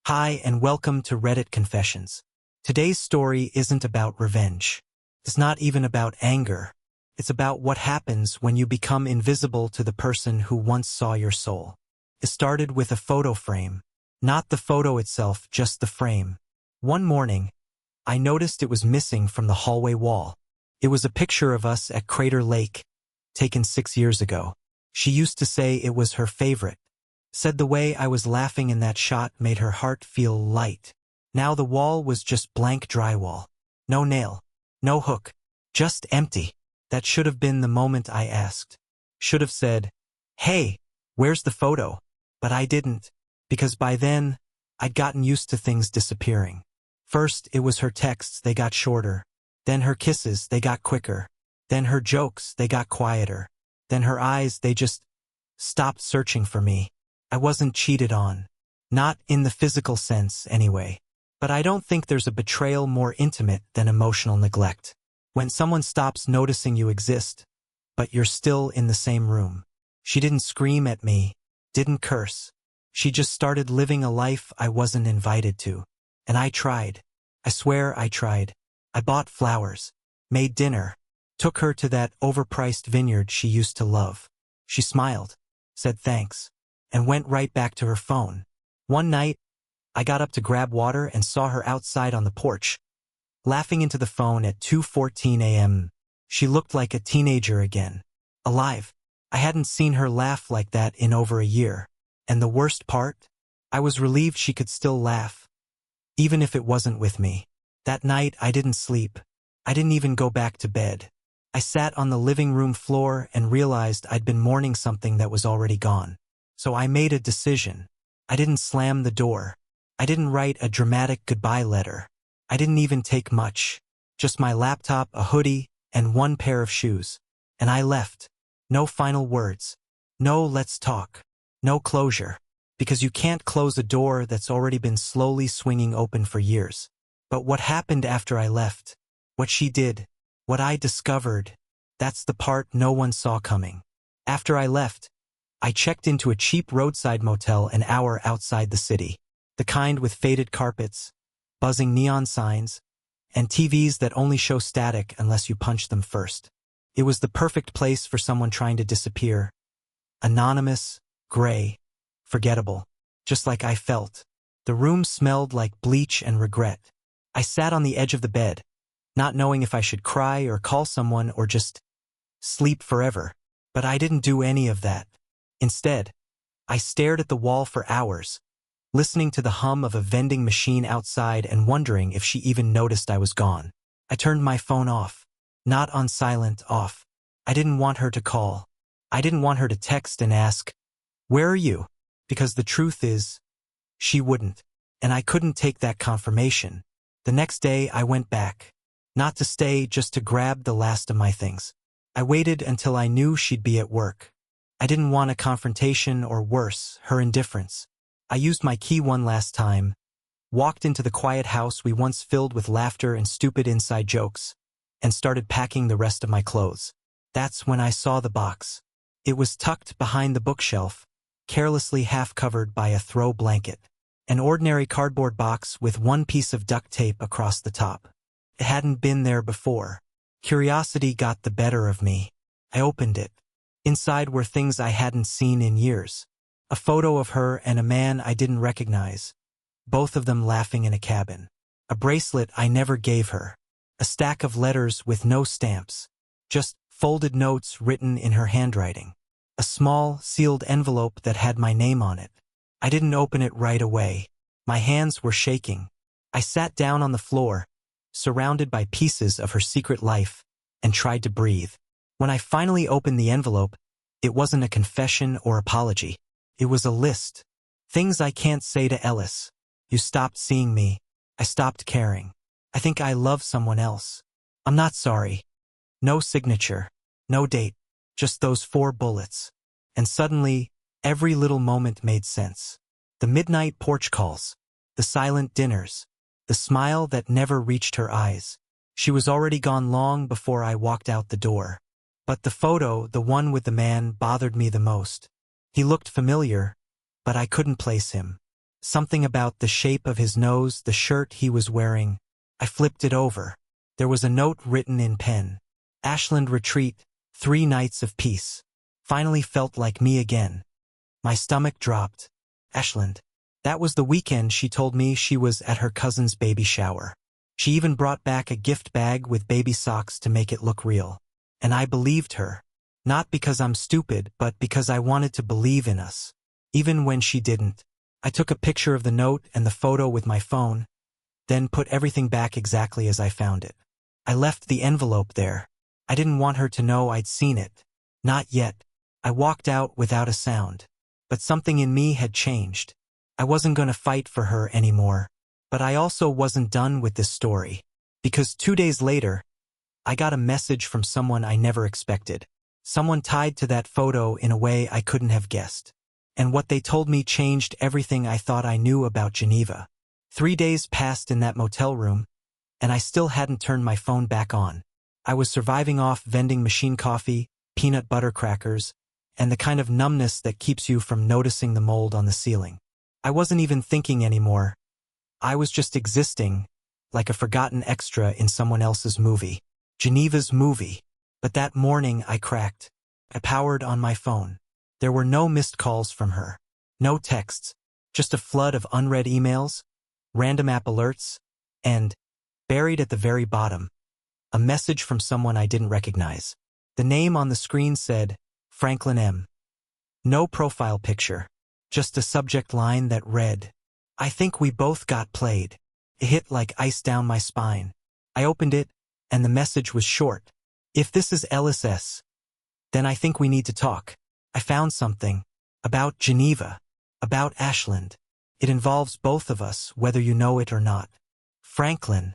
Hi and welcome to Reddit Confessions. Today's story isn't about revenge. It's not even about anger. It's about what happens when you become invisible to the person who once saw your soul. It started with a photo frame. Not the photo itself, just the frame. One morning, I noticed it was missing from the hallway wall. It was a picture of us at Crater Lake, taken 6 years ago. She used to say it was her favorite. Said the way I was laughing in that shot made her heart feel light. Now the wall was just blank drywall. No nail. No hook. Just empty. That should have been the moment I asked. Should have said, "Hey, where's the photo?" But I didn't, because by then, I'd gotten used to things disappearing. First, it was her texts, they got shorter. Then her kisses, they got quicker. Then her jokes, they got quieter. Then her eyes, they just stopped searching for me. I wasn't cheated on. Not in the physical sense, anyway. But I don't think there's a betrayal more intimate than emotional neglect. When someone stops noticing you exist, but you're still in the same room. She didn't scream at me, didn't curse. She just started living a life I wasn't invited to. And I tried. I swear I tried. I bought flowers, made dinner, took her to that overpriced vineyard she used to love. She smiled, said thanks, and went right back to her phone. One night, I got up to grab water and saw her outside on the porch, laughing into the phone at 2:14 a.m. She looked like a teenager again. Alive. I hadn't seen her laugh like that in over a year. And the worst part? I was relieved she could still laugh, even if it wasn't with me. That night, I didn't sleep. I didn't even go back to bed. I sat on the living room floor and realized I'd been mourning something that was already gone. So I made a decision. I didn't slam the door. I didn't write a dramatic goodbye letter. I didn't even take much. Just my laptop, a hoodie, and one pair of shoes. And I left. No final words. No let's talk. No closure. Because you can't close a door that's already been slowly swinging open for years. But what happened after I left? What she did? What I discovered? That's the part no one saw coming. After I left, I checked into a cheap roadside motel an hour outside the city. The kind with faded carpets, buzzing neon signs, and TVs that only show static unless you punch them first. It was the perfect place for someone trying to disappear. Anonymous, gray, forgettable, just like I felt. The room smelled like bleach and regret. I sat on the edge of the bed, not knowing if I should cry or call someone or just sleep forever. But I didn't do any of that. Instead, I stared at the wall for hours, listening to the hum of a vending machine outside and wondering if she even noticed I was gone. I turned my phone off. Not on silent, off. I didn't want her to call. I didn't want her to text and ask, "Where are you?" Because the truth is, she wouldn't. And I couldn't take that confirmation. The next day, I went back. Not to stay, just to grab the last of my things. I waited until I knew she'd be at work. I didn't want a confrontation or worse, her indifference. I used my key one last time, walked into the quiet house we once filled with laughter and stupid inside jokes, and started packing the rest of my clothes. That's when I saw the box. It was tucked behind the bookshelf, carelessly half covered by a throw blanket. An ordinary cardboard box with one piece of duct tape across the top. It hadn't been there before. Curiosity got the better of me. I opened it. Inside were things I hadn't seen in years. A photo of her and a man I didn't recognize, both of them laughing in a cabin. A bracelet I never gave her. A stack of letters with no stamps, just folded notes written in her handwriting. A small, sealed envelope that had my name on it. I didn't open it right away. My hands were shaking. I sat down on the floor, surrounded by pieces of her secret life, and tried to breathe. When I finally opened the envelope, it wasn't a confession or apology. It was a list. Things I can't say to Ellis. You stopped seeing me. I stopped caring. I think I love someone else. I'm not sorry. No signature. No date. Just those 4 bullets. And suddenly, every little moment made sense. The midnight porch calls. The silent dinners. The smile that never reached her eyes. She was already gone long before I walked out the door. But the photo, the one with the man, bothered me the most. He looked familiar, but I couldn't place him. Something about the shape of his nose, the shirt he was wearing. I flipped it over. There was a note written in pen. Ashland retreat, 3 nights of peace. Finally felt like me again. My stomach dropped. Ashland. That was the weekend she told me she was at her cousin's baby shower. She even brought back a gift bag with baby socks to make it look real. And I believed her. Not because I'm stupid, but because I wanted to believe in us. Even when she didn't. I took a picture of the note and the photo with my phone, then put everything back exactly as I found it. I left the envelope there. I didn't want her to know I'd seen it. Not yet. I walked out without a sound. But something in me had changed. I wasn't going to fight for her anymore. But I also wasn't done with this story. Because 2 days later, I got a message from someone I never expected. Someone tied to that photo in a way I couldn't have guessed. And what they told me changed everything I thought I knew about Geneva. 3 days passed in that motel room, and I still hadn't turned my phone back on. I was surviving off vending machine coffee, peanut butter crackers, and the kind of numbness that keeps you from noticing the mold on the ceiling. I wasn't even thinking anymore. I was just existing, like a forgotten extra in someone else's movie. Geneva's movie. But that morning I cracked. I powered on my phone. There were no missed calls from her. No texts. Just a flood of unread emails, random app alerts, and, buried at the very bottom, a message from someone I didn't recognize. The name on the screen said, Franklin M. No profile picture. Just a subject line that read, I think we both got played. It hit like ice down my spine. I opened it, and the message was short. If this is Ellis S., then I think we need to talk. I found something. About Geneva. About Ashland. It involves both of us, whether you know it or not. Franklin.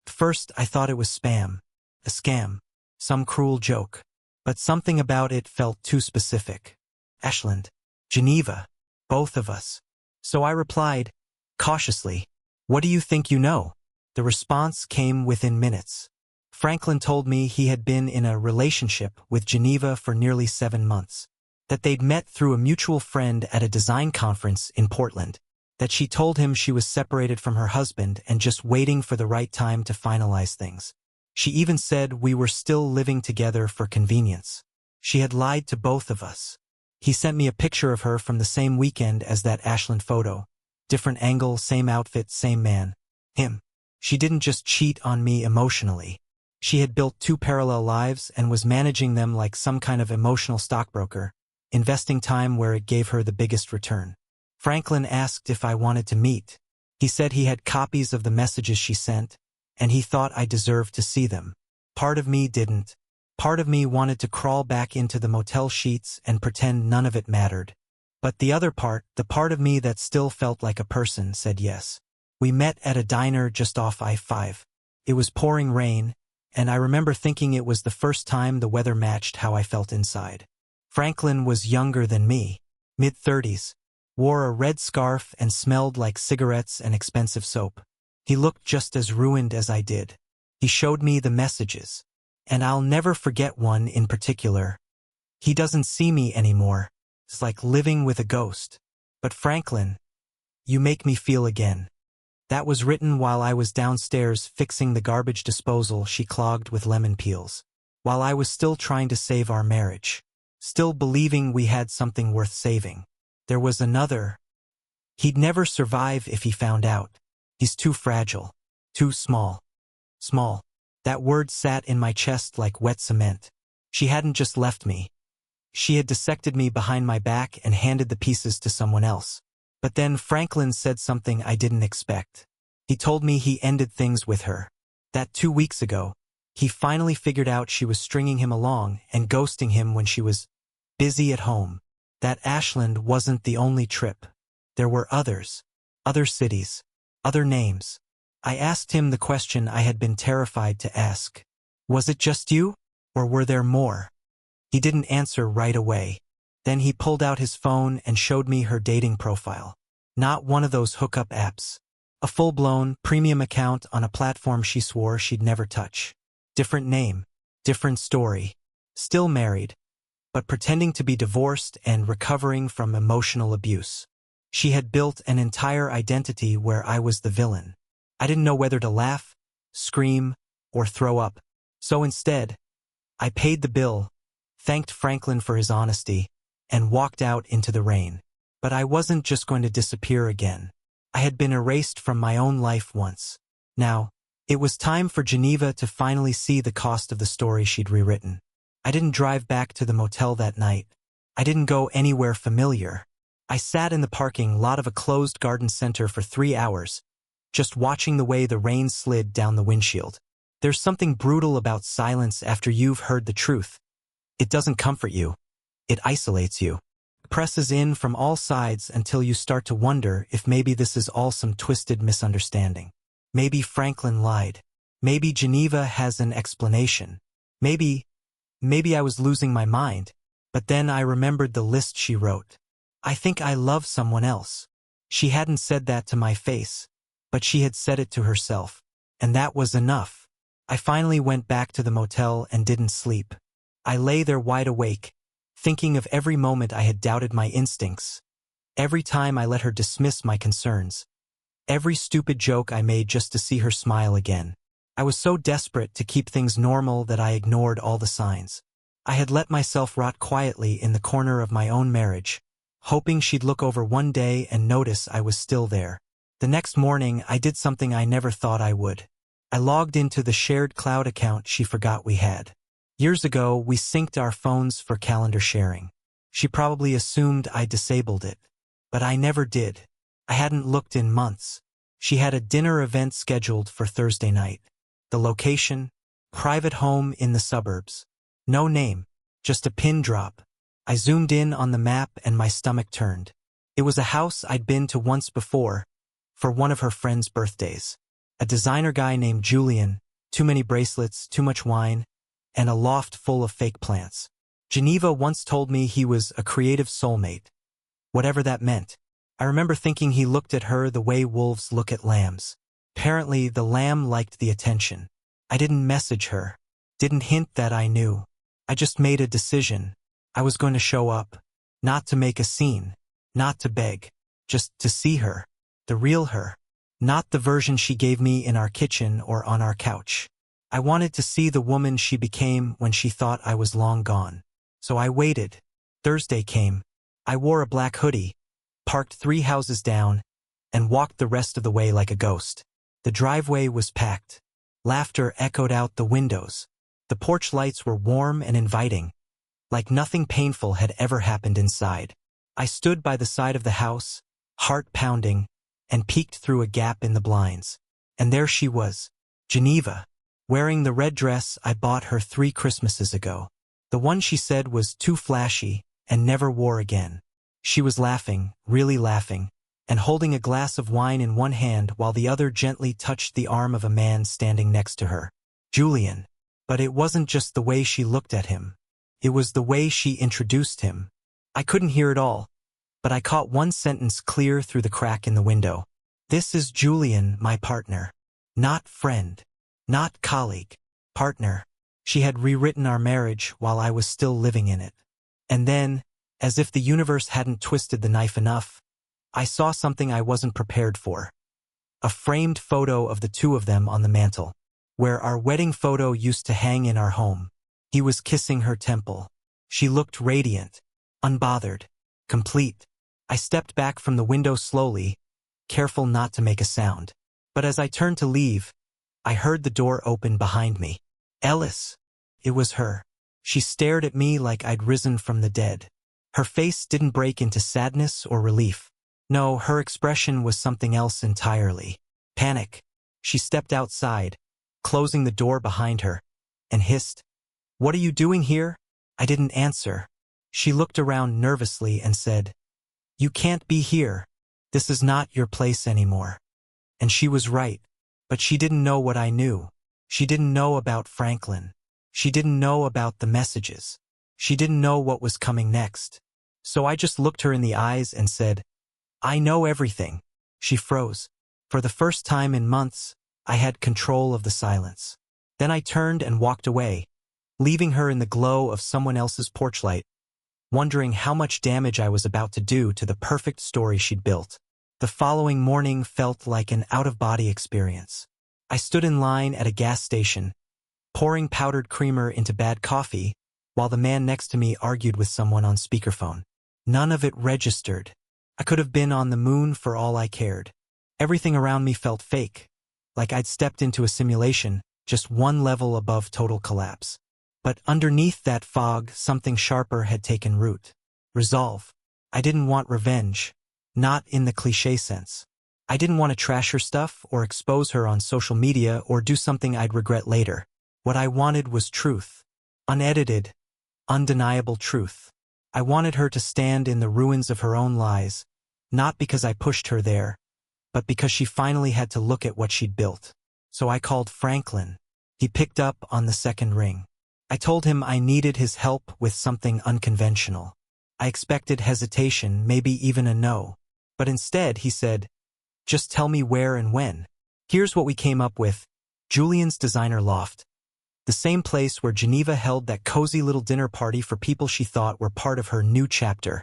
First, I thought it was spam. A scam. Some cruel joke. But something about it felt too specific. Ashland. Geneva. Both of us. So I replied, cautiously, what do you think you know? The response came within minutes. Franklin told me he had been in a relationship with Geneva for nearly 7 months. That they'd met through a mutual friend at a design conference in Portland. That she told him she was separated from her husband and just waiting for the right time to finalize things. She even said we were still living together for convenience. She had lied to both of us. He sent me a picture of her from the same weekend as that Ashland photo. Different angle, same outfit, same man. Him. She didn't just cheat on me emotionally. She had built 2 parallel lives and was managing them like some kind of emotional stockbroker, investing time where it gave her the biggest return. Franklin asked if I wanted to meet. He said he had copies of the messages she sent, and he thought I deserved to see them. Part of me didn't. Part of me wanted to crawl back into the motel sheets and pretend none of it mattered. But the other part, the part of me that still felt like a person, said yes. We met at a diner just off I-5. It was pouring rain, and I remember thinking it was the first time the weather matched how I felt inside. Franklin was younger than me, mid-30s, wore a red scarf and smelled like cigarettes and expensive soap. He looked just as ruined as I did. He showed me the messages. And I'll never forget one in particular. He doesn't see me anymore. It's like living with a ghost. But Franklin, you make me feel again. That was written while I was downstairs fixing the garbage disposal she clogged with lemon peels. While I was still trying to save our marriage. Still believing we had something worth saving. There was another. He'd never survive if he found out. He's too fragile. Too small. Small. That word sat in my chest like wet cement. She hadn't just left me. She had dissected me behind my back and handed the pieces to someone else. But then Franklin said something I didn't expect. He told me he ended things with her. That 2 weeks ago, he finally figured out she was stringing him along and ghosting him when she was busy at home. That Ashland wasn't the only trip. There were others. Other cities. Other names. I asked him the question I had been terrified to ask. Was it just you? Or were there more? He didn't answer right away. Then he pulled out his phone and showed me her dating profile. Not one of those hookup apps. A full-blown, premium account on a platform she swore she'd never touch. Different name. Different story. Still married. But pretending to be divorced and recovering from emotional abuse. She had built an entire identity where I was the villain. I didn't know whether to laugh, scream, or throw up. So instead, I paid the bill, thanked Franklin for his honesty, and walked out into the rain. But I wasn't just going to disappear again. I had been erased from my own life once. Now, it was time for Geneva to finally see the cost of the story she'd rewritten. I didn't drive back to the motel that night. I didn't go anywhere familiar. I sat in the parking lot of a closed garden center for 3 hours, just watching the way the rain slid down the windshield. There's something brutal about silence after you've heard the truth. It doesn't comfort you. It isolates you. It presses in from all sides until you start to wonder if maybe this is all some twisted misunderstanding. Maybe Franklin lied. Maybe Geneva has an explanation. Maybe I was losing my mind. But then I remembered the list she wrote. I think I love someone else. She hadn't said that to my face, but she had said it to herself. And that was enough. I finally went back to the motel and didn't sleep. I lay there wide awake, thinking of every moment I had doubted my instincts. Every time I let her dismiss my concerns. Every stupid joke I made just to see her smile again. I was so desperate to keep things normal that I ignored all the signs. I had let myself rot quietly in the corner of my own marriage, hoping she'd look over one day and notice I was still there. The next morning, I did something I never thought I would. I logged into the shared cloud account she forgot we had. Years ago, we synced our phones for calendar sharing. She probably assumed I disabled it, but I never did. I hadn't looked in months. She had a dinner event scheduled for Thursday night. The location? Private home in the suburbs. No name, just a pin drop. I zoomed in on the map and my stomach turned. It was a house I'd been to once before, for one of her friends' birthdays. A designer guy named Julian, too many bracelets, too much wine, and a loft full of fake plants. Geneva once told me he was a creative soulmate. Whatever that meant. I remember thinking he looked at her the way wolves look at lambs. Apparently, the lamb liked the attention. I didn't message her. Didn't hint that I knew. I just made a decision. I was going to show up. Not to make a scene. Not to beg. Just to see her. The real her. Not the version she gave me in our kitchen or on our couch. I wanted to see the woman she became when she thought I was long gone. So I waited. Thursday came. I wore a black hoodie, parked 3 houses down, and walked the rest of the way like a ghost. The driveway was packed. Laughter echoed out the windows. The porch lights were warm and inviting, like nothing painful had ever happened inside. I stood by the side of the house, heart pounding, and peeked through a gap in the blinds. And there she was, Geneva, wearing the red dress I bought her 3 Christmases ago. The one she said was too flashy and never wore again. She was laughing, really laughing, and holding a glass of wine in one hand while the other gently touched the arm of a man standing next to her. Julian. But it wasn't just the way she looked at him. It was the way she introduced him. I couldn't hear it all, but I caught one sentence clear through the crack in the window. This is Julian, my partner. Not friend. Not colleague. Partner. She had rewritten our marriage while I was still living in it. And then, as if the universe hadn't twisted the knife enough, I saw something I wasn't prepared for. A framed photo of the 2 of them on the mantel, where our wedding photo used to hang in our home. He was kissing her temple. She looked radiant, unbothered, complete. I stepped back from the window slowly, careful not to make a sound. But as I turned to leave, I heard the door open behind me. Ellis. It was her. She stared at me like I'd risen from the dead. Her face didn't break into sadness or relief. No, her expression was something else entirely. Panic. She stepped outside, closing the door behind her, and hissed, "What are you doing here?" I didn't answer. She looked around nervously and said, "You can't be here. This is not your place anymore." And she was right, but she didn't know what I knew. She didn't know about Franklin. She didn't know about the messages. She didn't know what was coming next. So I just looked her in the eyes and said, "I know everything." She froze. For the first time in months, I had control of the silence. Then I turned and walked away, leaving her in the glow of someone else's porch light. wondering how much damage I was about to do to the perfect story she'd built. The following morning felt like an out-of-body experience. I stood in line at a gas station, pouring powdered creamer into bad coffee, while the man next to me argued with someone on speakerphone. None of it registered. I could have been on the moon for all I cared. Everything around me felt fake, like I'd stepped into a simulation, just one level above total collapse. But underneath that fog, something sharper had taken root. Resolve. I didn't want revenge. Not in the cliché sense. I didn't want to trash her stuff or expose her on social media or do something I'd regret later. What I wanted was truth. Unedited, undeniable truth. I wanted her to stand in the ruins of her own lies, not because I pushed her there, but because she finally had to look at what she'd built. So I called Franklin. He picked up on the second ring. I told him I needed his help with something unconventional. I expected hesitation, maybe even a no. But instead, he said, "Just tell me where and when." Here's what we came up with: Julian's designer loft. The same place where Geneva held that cozy little dinner party for people she thought were part of her new chapter,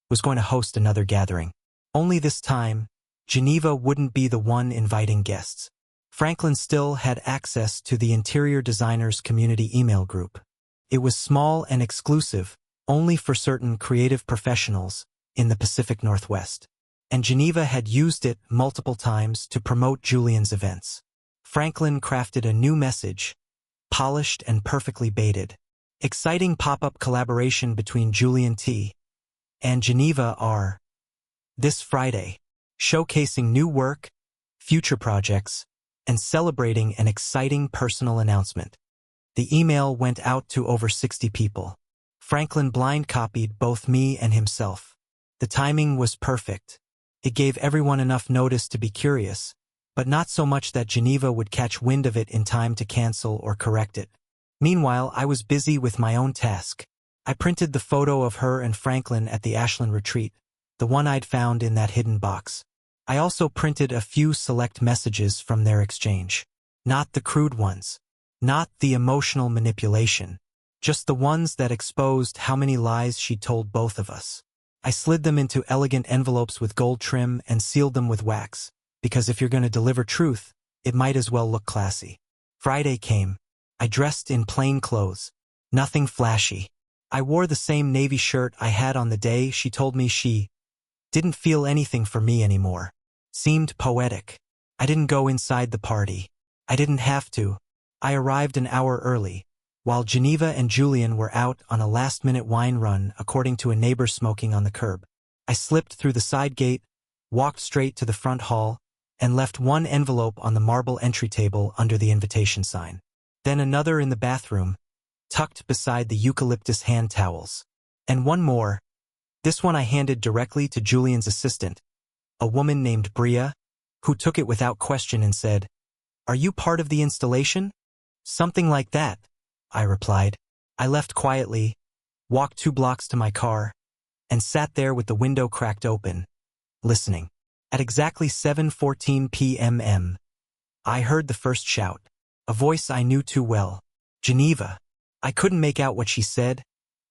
was going to host another gathering. Only this time, Geneva wouldn't be the one inviting guests. Franklin still had access to the interior designers community email group. It was small and exclusive, only for certain creative professionals in the Pacific Northwest. And Geneva had used it multiple times to promote Julian's events. Franklin crafted a new message, polished and perfectly baited. Exciting pop-up collaboration between Julian T. and Geneva R. this Friday, showcasing new work, future projects, and celebrating an exciting personal announcement. The email went out to over 60 people. Franklin blind copied both me and himself. The timing was perfect. It gave everyone enough notice to be curious, but not so much that Geneva would catch wind of it in time to cancel or correct it. Meanwhile, I was busy with my own task. I printed the photo of her and Franklin at the Ashland retreat, the one I'd found in that hidden box. I also printed a few select messages from their exchange. Not the crude ones. Not the emotional manipulation. Just the ones that exposed how many lies she'd told both of us. I slid them into elegant envelopes with gold trim and sealed them with wax, because if you're going to deliver truth, it might as well look classy. Friday came. I dressed in plain clothes. Nothing flashy. I wore the same navy shirt I had on the day she told me she didn't feel anything for me anymore. Seemed poetic. I didn't go inside the party. I didn't have to. I arrived an hour early, while Geneva and Julian were out on a last-minute wine run according to a neighbor smoking on the curb. I slipped through the side gate, walked straight to the front hall, and left one envelope on the marble entry table under the invitation sign. Then another in the bathroom, tucked beside the eucalyptus hand towels. And one more. This one I handed directly to Julian's assistant, a woman named Bria, who took it without question and said, "Are you part of the installation?" "Something like that," I replied. I left quietly, walked 2 blocks to my car, and sat there with the window cracked open, listening. At exactly 7:14 p.m. I heard the first shout, a voice I knew too well. Geneva. I couldn't make out what she said,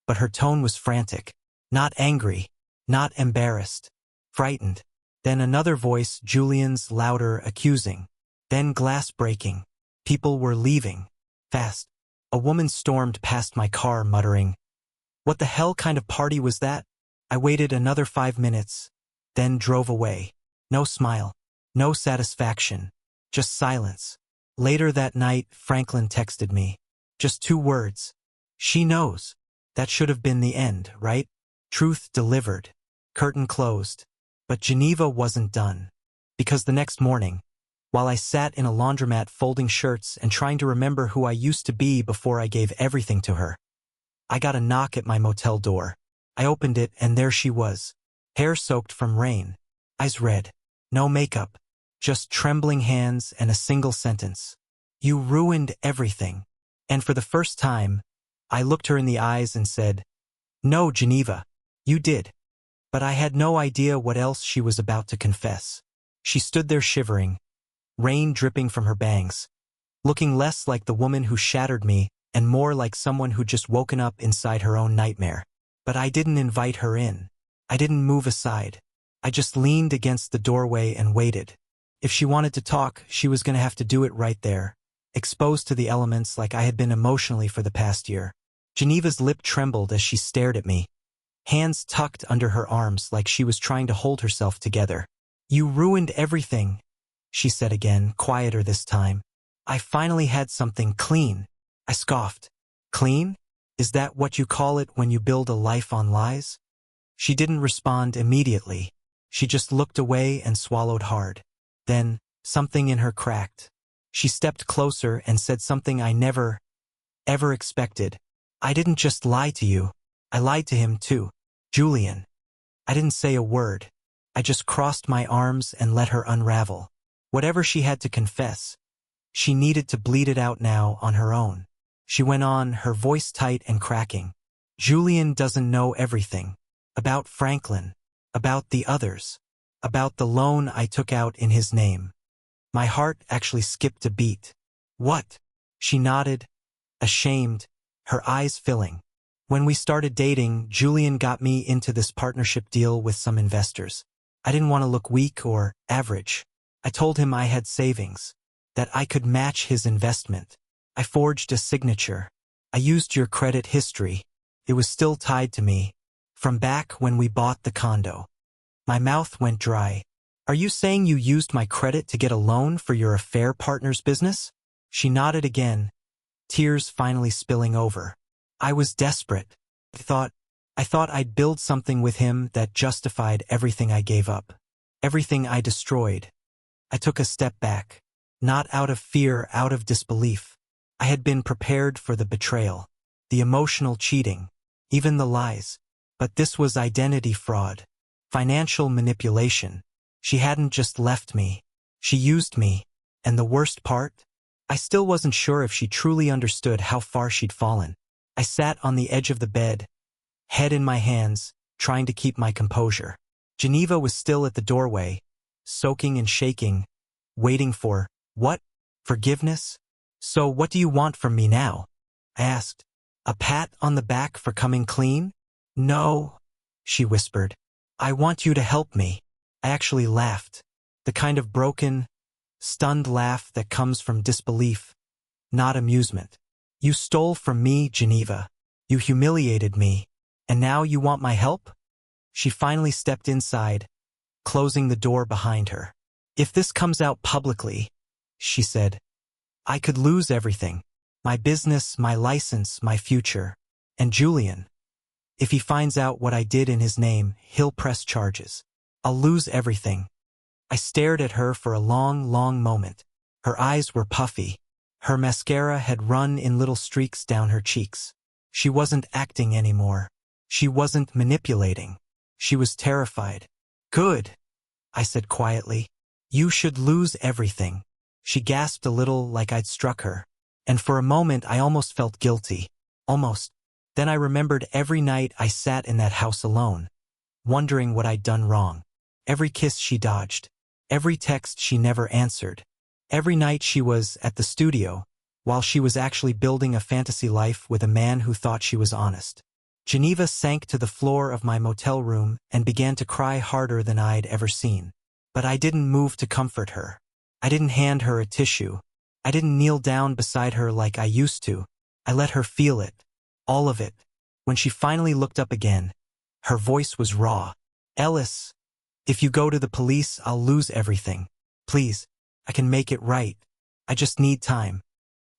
but her tone was frantic. Not angry, not embarrassed, frightened. Then another voice, Julian's, louder, accusing. Then glass breaking. People were leaving. Fast. A woman stormed past my car muttering, "What the hell kind of party was that?" I waited another 5 minutes, then drove away. No smile. No satisfaction. Just silence. Later that night, Franklin texted me. Just 2 words. "She knows." That should have been the end, right? Truth delivered. Curtain closed. But Geneva wasn't done. Because the next morning, while I sat in a laundromat folding shirts and trying to remember who I used to be before I gave everything to her, I got a knock at my motel door. I opened it and there she was. Hair soaked from rain. Eyes red. No makeup. Just trembling hands and a single sentence. "You ruined everything." And for the first time, I looked her in the eyes and said, "No, Geneva, you did." But I had no idea what else she was about to confess. She stood there shivering, rain dripping from her bangs, looking less like the woman who shattered me and more like someone who'd just woken up inside her own nightmare. But I didn't invite her in. I didn't move aside. I just leaned against the doorway and waited. If she wanted to talk, she was going to have to do it right there, exposed to the elements like I had been emotionally for the past year. Geneva's lip trembled as she stared at me, hands tucked under her arms like she was trying to hold herself together. "You ruined everything," she said again, quieter this time. "I finally had something clean." I scoffed. "Clean? Is that what you call it when you build a life on lies?" She didn't respond immediately. She just looked away and swallowed hard. Then, something in her cracked. She stepped closer and said something I never, ever expected. "I didn't just lie to you. I lied to him too. Julian." I didn't say a word. I just crossed my arms and let her unravel. Whatever she had to confess, she needed to bleed it out now on her own. She went on, her voice tight and cracking. "Julian doesn't know everything. About Franklin. About the others. About the loan I took out in his name." My heart actually skipped a beat. "What?" She nodded, ashamed, her eyes filling. "When we started dating, Julian got me into this partnership deal with some investors. I didn't want to look weak or average. I told him I had savings, that I could match his investment. I forged a signature. I used your credit history. It was still tied to me, from back when we bought the condo." My mouth went dry. "Are you saying you used my credit to get a loan for your affair partner's business?" She nodded again, tears finally spilling over. "I was desperate. I thought I'd build something with him that justified everything I gave up, everything I destroyed." I took a step back, not out of fear, out of disbelief. I had been prepared for the betrayal, the emotional cheating, even the lies. But this was identity fraud, financial manipulation. She hadn't just left me. She used me. And the worst part? I still wasn't sure if she truly understood how far she'd fallen. I sat on the edge of the bed, head in my hands, trying to keep my composure. Geneva was still at the doorway, soaking and shaking, waiting for, what? Forgiveness? "So what do you want from me now?" I asked. "A pat on the back for coming clean?" "No," she whispered. "I want you to help me." I actually laughed, the kind of broken, stunned laugh that comes from disbelief, not amusement. "You stole from me, Geneva. You humiliated me. And now you want my help?" She finally stepped inside, closing the door behind her. "If this comes out publicly," she said, "I could lose everything. My business, my license, my future. And Julian. If he finds out what I did in his name, he'll press charges. I'll lose everything." I stared at her for a long, long moment. Her eyes were puffy. Her mascara had run in little streaks down her cheeks. She wasn't acting anymore. She wasn't manipulating. She was terrified. "Good," I said quietly. "You should lose everything." She gasped a little like I'd struck her. And for a moment I almost felt guilty. Almost. Then I remembered every night I sat in that house alone, wondering what I'd done wrong. Every kiss she dodged. Every text she never answered. Every night she was at the studio, while she was actually building a fantasy life with a man who thought she was honest. Geneva sank to the floor of my motel room and began to cry harder than I'd ever seen. But I didn't move to comfort her. I didn't hand her a tissue. I didn't kneel down beside her like I used to. I let her feel it. All of it. When she finally looked up again, her voice was raw. "Ellis, if you go to the police, I'll lose everything. Please, I can make it right. I just need time."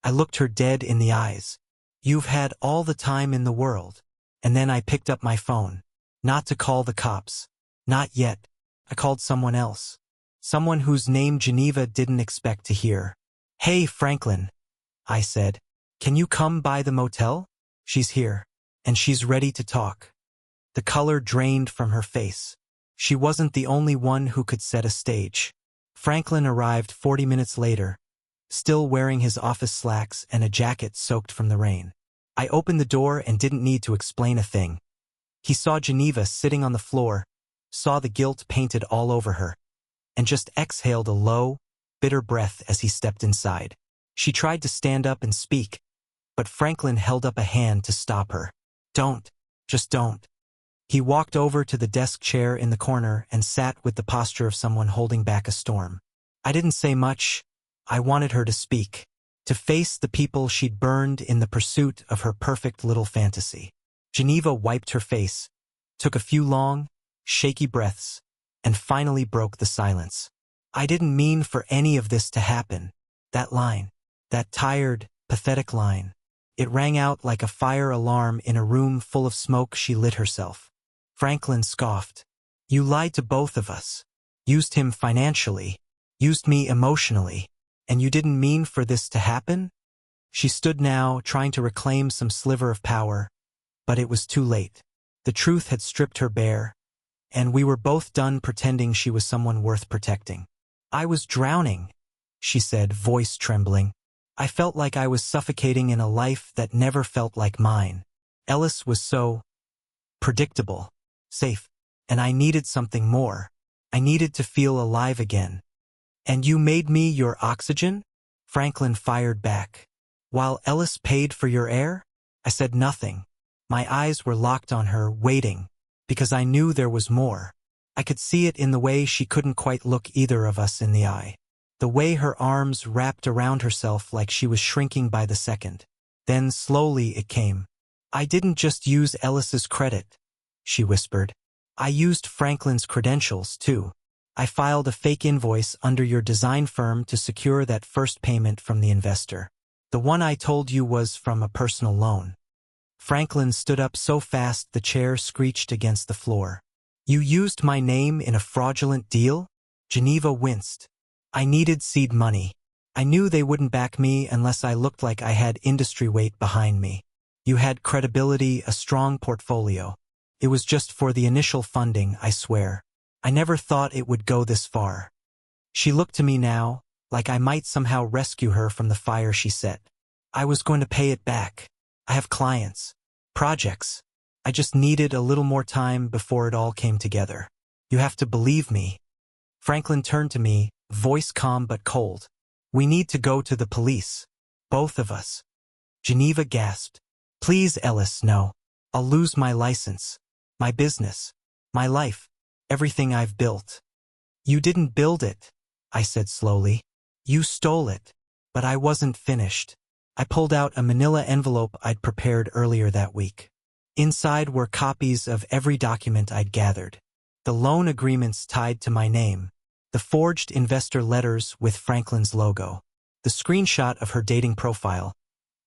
I looked her dead in the eyes. "You've had all the time in the world." And then I picked up my phone. Not to call the cops. Not yet. I called someone else. Someone whose name Geneva didn't expect to hear. "Hey, Franklin," I said. "Can you come by the motel? She's here. And she's ready to talk." The color drained from her face. She wasn't the only one who could set a stage. Franklin arrived 40 minutes later, still wearing his office slacks and a jacket soaked from the rain. I opened the door and didn't need to explain a thing. He saw Geneva sitting on the floor, saw the guilt painted all over her, and just exhaled a low, bitter breath as he stepped inside. She tried to stand up and speak, but Franklin held up a hand to stop her. "Don't. Just don't." He walked over to the desk chair in the corner and sat with the posture of someone holding back a storm. I didn't say much. I wanted her to speak, to face the people she'd burned in the pursuit of her perfect little fantasy. Geneva wiped her face, took a few long, shaky breaths, and finally broke the silence. I didn't mean for any of this to happen. That line, that tired, pathetic line. It rang out like a fire alarm in a room full of smoke. She lit herself. Franklin scoffed. You lied to both of us. Used him financially. Used me emotionally. And you didn't mean for this to happen? She stood now, trying to reclaim some sliver of power, but it was too late. The truth had stripped her bare, and we were both done pretending she was someone worth protecting. I was drowning, she said, voice trembling. I felt like I was suffocating in a life that never felt like mine. Ellis was so predictable, safe, and I needed something more. I needed to feel alive again. And you made me your oxygen? Franklin fired back. While Ellis paid for your air? I said nothing. My eyes were locked on her, waiting, because I knew there was more. I could see it in the way she couldn't quite look either of us in the eye. The way her arms wrapped around herself like she was shrinking by the second. Then slowly it came. I didn't just use Ellis's credit, she whispered. I used Franklin's credentials, too. I filed a fake invoice under your design firm to secure that first payment from the investor. The one I told you was from a personal loan. Franklin stood up so fast the chair screeched against the floor. You used my name in a fraudulent deal? Geneva winced. I needed seed money. I knew they wouldn't back me unless I looked like I had industry weight behind me. You had credibility, a strong portfolio. It was just for the initial funding, I swear. I never thought it would go this far. She looked to me now, like I might somehow rescue her from the fire she set. I was going to pay it back. I have clients, projects. I just needed a little more time before it all came together. You have to believe me. Franklin turned to me, voice calm but cold. We need to go to the police. Both of us. Geneva gasped. Please, Ellis, no. I'll lose my license, my business, my life, everything I've built. You didn't build it, I said slowly. You stole it. But I wasn't finished. I pulled out a manila envelope I'd prepared earlier that week. Inside were copies of every document I'd gathered. The loan agreements tied to my name. The forged investor letters with Franklin's logo. The screenshot of her dating profile.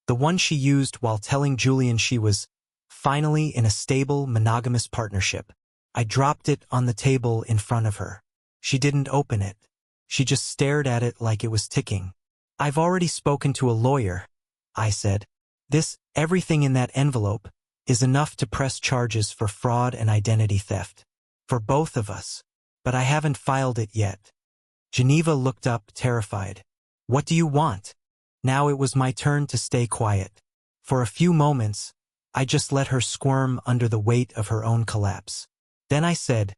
The one she used while telling Julian she was finally in a stable, monogamous partnership. I dropped it on the table in front of her. She didn't open it. She just stared at it like it was ticking. I've already spoken to a lawyer, I said. Everything in that envelope, is enough to press charges for fraud and identity theft. For both of us. But I haven't filed it yet. Geneva looked up, terrified. What do you want? Now it was my turn to stay quiet. For a few moments, I just let her squirm under the weight of her own collapse. Then I said,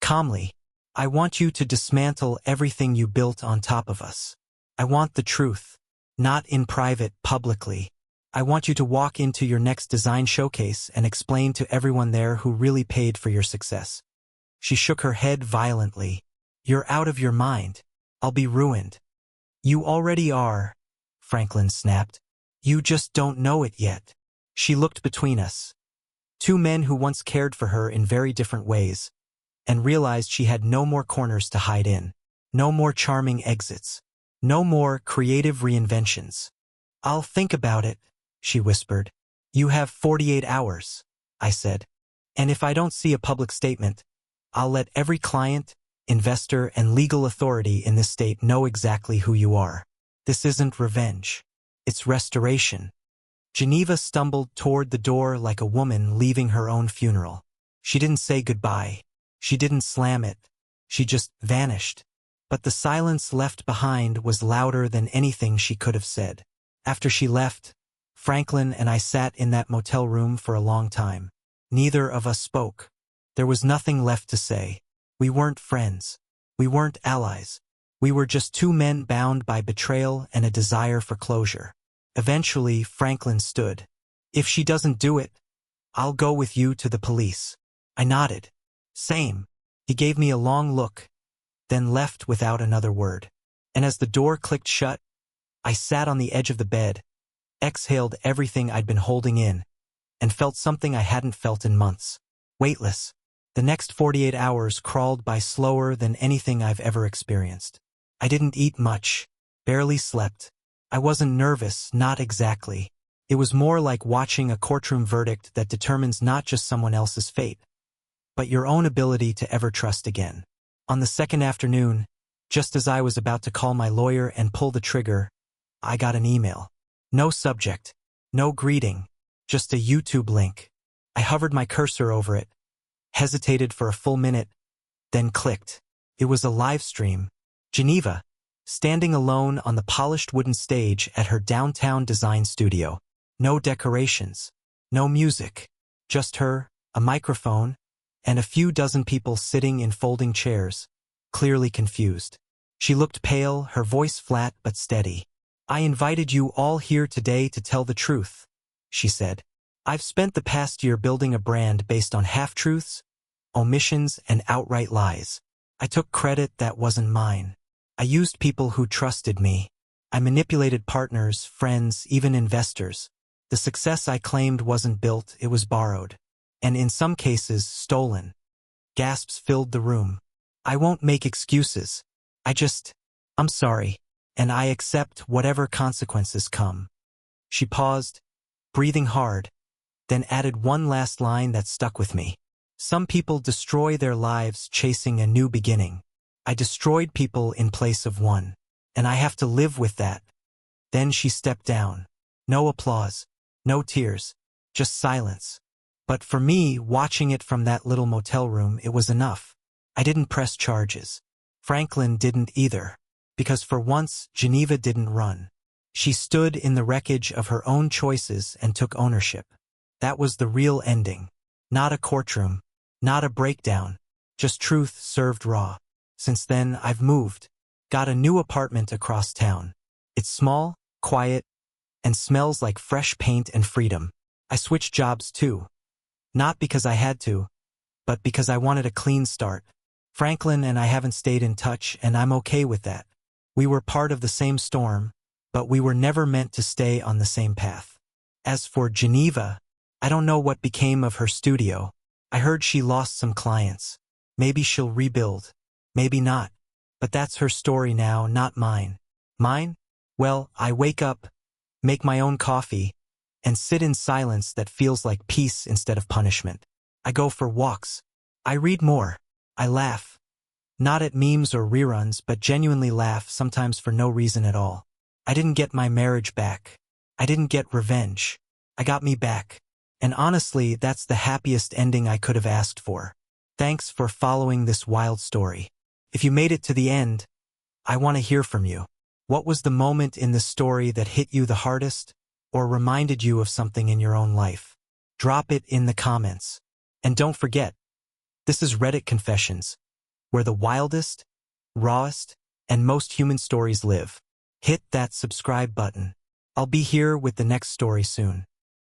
calmly, I want you to dismantle everything you built on top of us. I want the truth. Not in private, publicly. I want you to walk into your next design showcase and explain to everyone there who really paid for your success. She shook her head violently. You're out of your mind. I'll be ruined. You already are, Franklin snapped. You just don't know it yet. She looked between us. Two men who once cared for her in very different ways, and realized she had no more corners to hide in. No more charming exits. No more creative reinventions. I'll think about it, she whispered. You have 48 hours, I said. And if I don't see a public statement, I'll let every client, investor, and legal authority in this state know exactly who you are. This isn't revenge. It's restoration. Geneva stumbled toward the door like a woman leaving her own funeral. She didn't say goodbye. She didn't slam it. She just vanished. But the silence left behind was louder than anything she could have said. After she left, Franklin and I sat in that motel room for a long time. Neither of us spoke. There was nothing left to say. We weren't friends. We weren't allies. We were just two men bound by betrayal and a desire for closure. Eventually, Franklin stood. If she doesn't do it, I'll go with you to the police. I nodded. Same. He gave me a long look, then left without another word. And as the door clicked shut, I sat on the edge of the bed, exhaled everything I'd been holding in, and felt something I hadn't felt in months. Weightless. The next 48 hours crawled by slower than anything I've ever experienced. I didn't eat much, barely slept. I wasn't nervous, not exactly. It was more like watching a courtroom verdict that determines not just someone else's fate, but your own ability to ever trust again. On the second afternoon, just as I was about to call my lawyer and pull the trigger, I got an email. No subject, no greeting, just a YouTube link. I hovered my cursor over it, hesitated for a full minute, then clicked. It was a live stream. Geneva, standing alone on the polished wooden stage at her downtown design studio. No decorations, no music, just her, a microphone, and a few dozen people sitting in folding chairs, clearly confused. She looked pale, her voice flat but steady. I invited you all here today to tell the truth, she said. I've spent the past year building a brand based on half-truths, omissions, and outright lies. I took credit that wasn't mine. I used people who trusted me. I manipulated partners, friends, even investors. The success I claimed wasn't built, it was borrowed. And in some cases, stolen. Gasps filled the room. I won't make excuses. I'm sorry, and I accept whatever consequences come. She paused, breathing hard, then added one last line that stuck with me. Some people destroy their lives chasing a new beginning. I destroyed people in place of one, and I have to live with that. Then she stepped down. No applause, no tears, just silence. But for me, watching it from that little motel room, it was enough. I didn't press charges. Franklin didn't either. Because for once, Geneva didn't run. She stood in the wreckage of her own choices and took ownership. That was the real ending. Not a courtroom, not a breakdown, just truth served raw. Since then, I've moved. Got a new apartment across town. It's small, quiet, and smells like fresh paint and freedom. I switched jobs too. Not because I had to, but because I wanted a clean start. Franklin and I haven't stayed in touch, and I'm okay with that. We were part of the same storm, but we were never meant to stay on the same path. As for Geneva, I don't know what became of her studio. I heard she lost some clients. Maybe she'll rebuild. Maybe not. But that's her story now, not mine. Mine? Well, I wake up, make my own coffee, and sit in silence that feels like peace instead of punishment. I go for walks. I read more. I laugh. Not at memes or reruns, but genuinely laugh, sometimes for no reason at all. I didn't get my marriage back. I didn't get revenge. I got me back. And honestly, that's the happiest ending I could have asked for. Thanks for following this wild story. If you made it to the end, I want to hear from you. What was the moment in the story that hit you the hardest, or reminded you of something in your own life? Drop it in the comments. And don't forget, this is Reddit Confessions, where the wildest, rawest, and most human stories live. Hit that subscribe button. I'll be here with the next story soon.